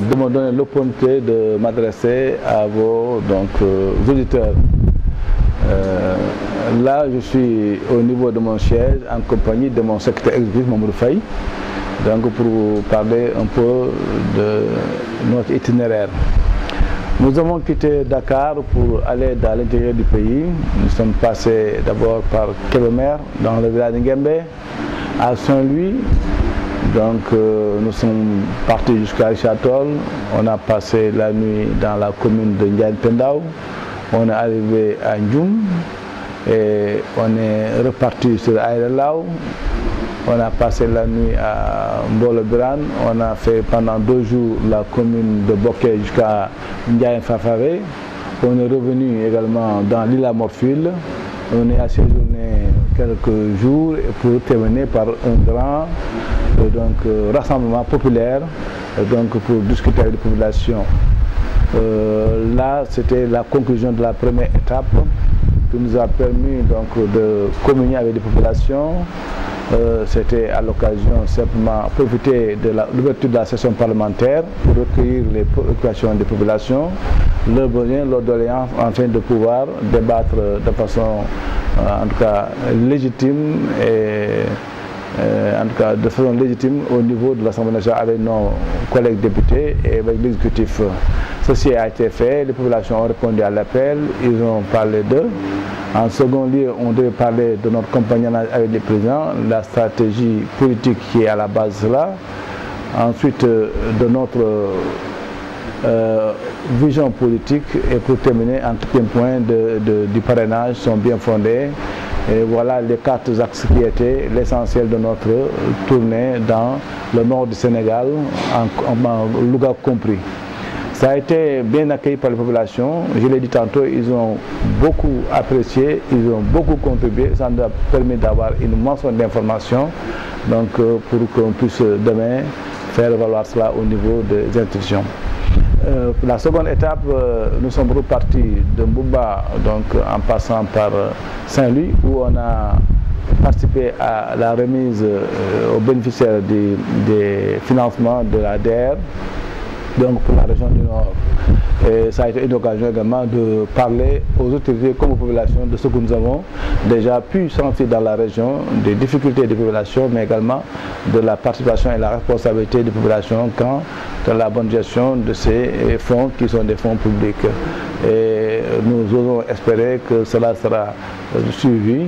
de me donner l'opportunité de m'adresser à vos auditeurs. Là, je suis au niveau de mon siège en compagnie de mon secrétaire exécutif, Mamadou Faye, donc pour parler un peu de notre itinéraire. Nous avons quitté Dakar pour aller dans l'intérieur du pays. Nous sommes passés d'abord par Kébémer, dans le village de Nguembe, à Saint-Louis. Donc nous sommes partis jusqu'à Richard-Toll. On a passé la nuit dans la commune de Ndiaye-Pendao. On est arrivé à Ndioum et on est reparti sur Aïrelao. On a passé la nuit à Mbolo-Birane. On a fait pendant 2 jours la commune de Boké jusqu'à Ndiaye-Fafare. On est revenu également dans l'île à Morphile. On est séjourné quelques jours pour terminer par un grand rassemblement populaire pour discuter avec les populations. Là, c'était la conclusion de la première étape qui nous a permis de communier avec les populations. C'était à l'occasion simplement profiter de l'ouverture de la session parlementaire pour recueillir les préoccupations des populations, leurs besoins, leurs doléances, afin de pouvoir débattre de façon en tout cas légitime au niveau de l'Assemblée nationale avec nos collègues députés et avec l'exécutif. Ceci a été fait, les populations ont répondu à l'appel, ils ont parlé d'eux. En second lieu, on devait parler de notre compagnonnage avec les présidents, la stratégie politique qui est à la base de cela. Ensuite, de notre vision politique, et pour terminer, en tout point du parrainage sont bien fondés. Et voilà les 4 axes qui étaient l'essentiel de notre tournée dans le nord du Sénégal, en Louga compris. Ça a été bien accueilli par les populations. Je l'ai dit tantôt, ils ont beaucoup apprécié, ils ont beaucoup contribué. Ça nous a permis d'avoir une mention d'information pour qu'on puisse demain faire valoir cela au niveau des institutions. La seconde étape, nous sommes repartis de Mbouba, en passant par Saint-Louis, où on a participé à la remise aux bénéficiaires des financements de la DER, pour la région du Nord. Et ça a été une occasion également de parler aux autorités comme aux populations de ce que nous avons déjà pu sentir dans la région, des difficultés des populations, mais également de la participation et la responsabilité des populations quant à la bonne gestion de ces fonds qui sont des fonds publics. Et nous osons espérer que cela sera suivi.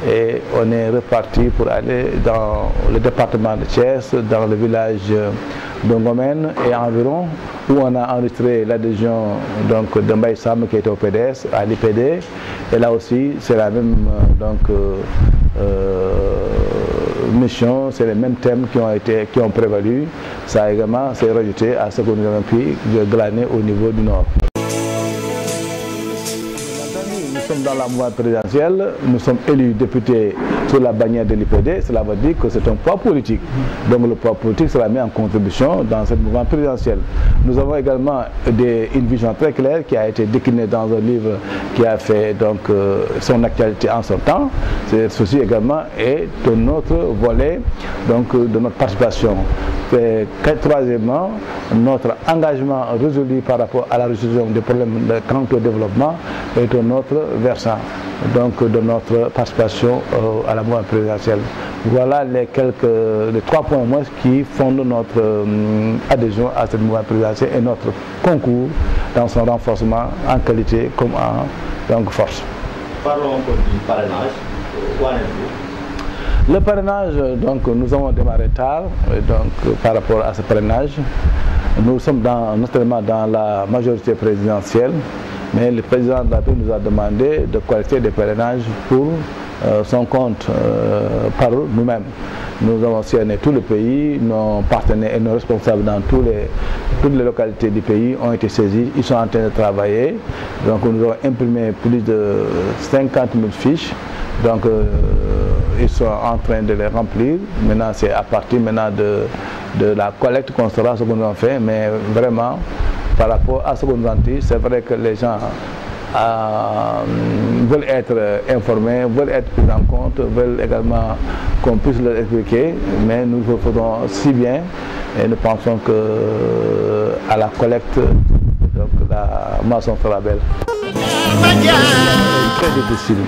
Et on est reparti pour aller dans le département de Thiès, dans le village de Ngomen et environ, où on a enregistré l'adhésion de Mbaye Sam qui était au PDS, à l'IPD. Et là aussi, c'est la même mission, c'est les mêmes thèmes qui ont prévalu. Ça également s'est rajouté à ce que nous avons pu glaner au niveau du Nord. Nous sommes dans la mouvance présidentielle, nous sommes élus députés sur la bannière de l'IPD, cela veut dire que c'est un poids politique. Donc le poids politique sera mis en contribution dans cette mouvance présidentielle. Nous avons également une vision très claire qui a été déclinée dans un livre qui a fait son actualité en son temps. Ceci également est de notre volet, de notre participation. Et troisièmement, notre engagement résolu par rapport à la résolution des problèmes quant au développement est un autre versant de notre participation à la mouvance présidentielle. Voilà les 3 points au moins qui fondent notre adhésion à cette mouvance présidentielle et notre concours dans son renforcement en qualité comme en force. Parlons un peu du parrainage. Où en êtes-vous? Le parrainage, nous avons démarré tard, par rapport à ce parrainage. Nous sommes naturellement dans la majorité présidentielle, mais le président de la République nous a demandé de collecter des parrainages pour son compte par nous-mêmes. Nous avons sillonné tout le pays, nos partenaires et nos responsables dans toutes les localités du pays ont été saisis, ils sont en train de travailler. Donc nous avons imprimé plus de 50 000 fiches. Ils sont en train de les remplir. Maintenant, c'est à partir de la collecte qu'on saura ce que nous avons fait. Mais vraiment, par rapport à ce que nous avons dit, c'est vrai que les gens veulent être informés, veulent être pris en compte, veulent également qu'on puisse leur expliquer. Mais nous le faisons si bien et nous pensons à la collecte, donc la moisson sera belle.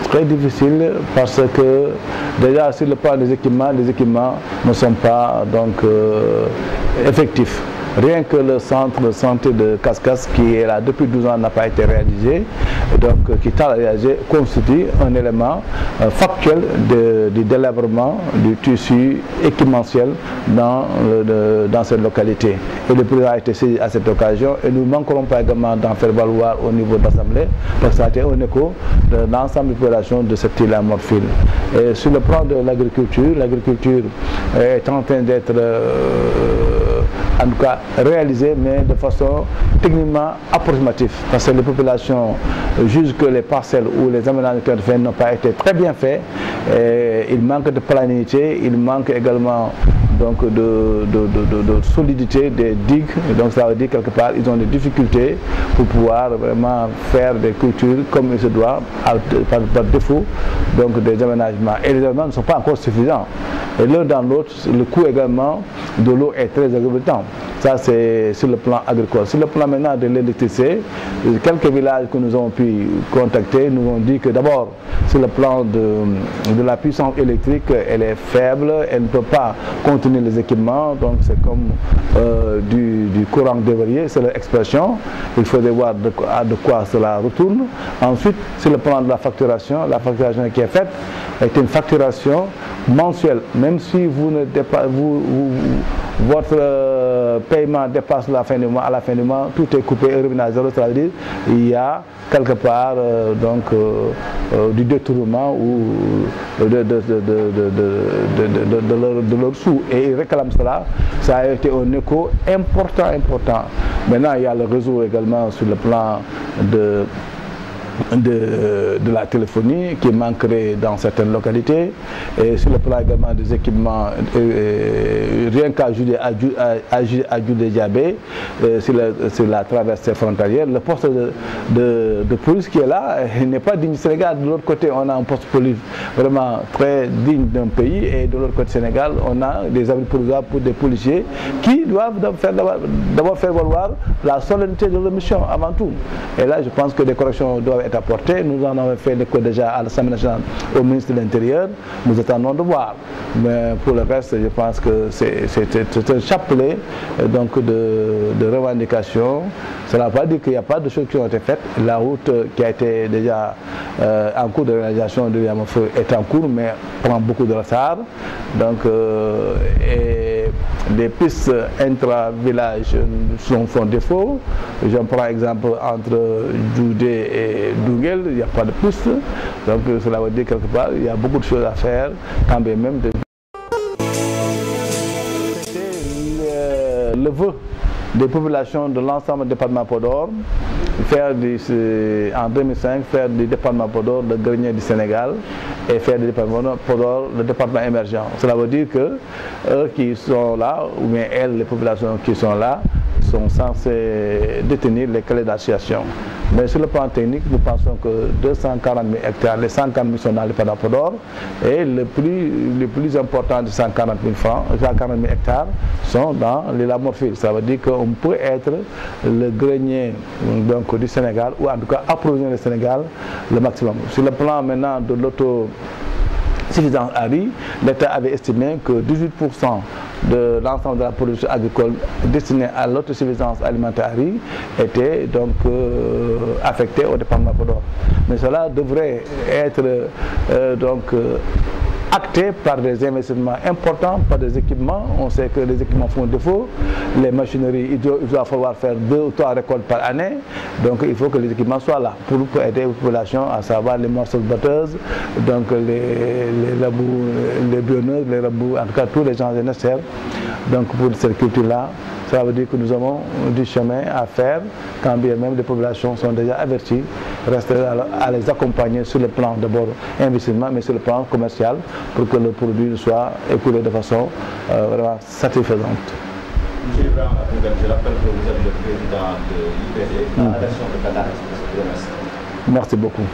Très difficile parce que déjà sur le plan des équipements ne sont pas donc effectifs. Rien que le centre de santé de Kaskas, qui est là depuis 12 ans, n'a pas été réalisé, donc qui tarde à réaliser, constitue un élément factuel du délabrement du tissu équipementiel dans cette localité. Et le président a été saisi à cette occasion et nous ne manquerons pas également d'en faire valoir au niveau de l'Assemblée, parce que ça a été un écho de l'ensemble des populations de cette île à Morphil. Et sur le plan de l'agriculture est en train d'être en tout cas réalisé, mais de façon techniquement approximative, parce que les populations jugent que les parcelles ou les aménagements qui ont été faits n'ont pas été très bien faits. Il manque de planité, il manque également donc de solidité des digues, et donc ça veut dire quelque part ils ont des difficultés pour pouvoir vraiment faire des cultures comme il se doit, par défaut donc des aménagements, et les aménagements ne sont pas encore suffisants, et l'un dans l'autre le coût également de l'eau est très exorbitant. Ça c'est sur le plan agricole. Sur le plan maintenant de l'électricité, quelques villages que nous avons pu contacter nous ont dit que d'abord sur le plan de la puissance électrique, elle est faible, elle ne peut pas contenir les équipements, donc c'est comme du courant déverrouillé, c'est leur expression. Il faudrait voir de quoi cela retourne. Ensuite, sur le plan de la facturation qui est faite est une facturation mensuelle, même si votre paiement dépasse la fin du mois, à la fin du mois, tout est coupé et revenu à zéro, c'est-à-dire il y a quelque part du détournement ou de leur sous, et ils réclament cela. Ça a été un écho important. Maintenant, il y a le réseau également sur le plan de la téléphonie qui manquerait dans certaines localités, et sur le plan également des équipements, rien qu'à Djudé-Diabé, sur la traversée frontalière, le poste de police qui est là n'est pas digne du Sénégal. De l'autre côté, on a un poste de police vraiment très digne d'un pays, et de l'autre côté du Sénégal, on a des abris provisoires pour des policiers qui doivent d'abord faire valoir la solennité de leur mission avant tout. Et là, je pense que des corrections doivent être apportées. Nous en avons fait l'écho déjà à l'Assemblée nationale, au ministre de l'Intérieur. Nous attendons de voir. Mais pour le reste, je pense que c'est un chapelet donc de revendications. Cela ne veut pas dire qu'il n'y a pas de choses qui ont été faites. La route qui a été déjà en cours de réalisation de Yamafeu est en cours, mais prend beaucoup de retard. Donc, et les pistes intra-villages font défaut. J'en prends exemple entre Djoudé et Douguel, il n'y a pas de piste. Donc cela veut dire quelque part, il y a beaucoup de choses à faire, quand bien même. C'était le vœu des populations de l'ensemble du département Podor, en 2005, faire du département Podor le grenier du Sénégal et faire du département Podor le département émergent. Cela veut dire que eux qui sont là, ou bien elles, les populations qui sont là, sont censés détenir les clés d'association. Mais sur le plan technique, nous pensons que 240 000 hectares, les 140 000 sont dans le département Podor, et le plus important de 140 000 hectares sont dans l'île à Morphil. Ça veut dire qu'on peut être le grenier donc, du Sénégal, ou en tout cas approvisionner le Sénégal le maximum. Sur le plan maintenant de l'autosuffisance à riz, l'État avait estimé que 18% de l'ensemble de la production agricole destinée à l'autosuffisance alimentaire à riz était donc affectée au département Podor. Mais cela devrait être acté par des investissements importants, par des équipements. On sait que les équipements font défaut. Les machineries, il doit falloir faire 2 ou 3 récoltes par année. Donc il faut que les équipements soient là pour aider les populations, à savoir les morceaux batteuses, donc les labous, les bionneuses, les rabous, en tout cas tous les gens nécessaires. Donc pour cette culture-là, ça veut dire que nous avons du chemin à faire, quand bien même les populations sont déjà averties. Reste à les accompagner sur le plan d'abord investissement, mais sur le plan commercial, pour que le produit soit écoulé de façon vraiment satisfaisante. Monsieur Ibrahim, je rappelle que vous êtes le président de l'IPD, la rédaction de Dakar Express. Merci beaucoup.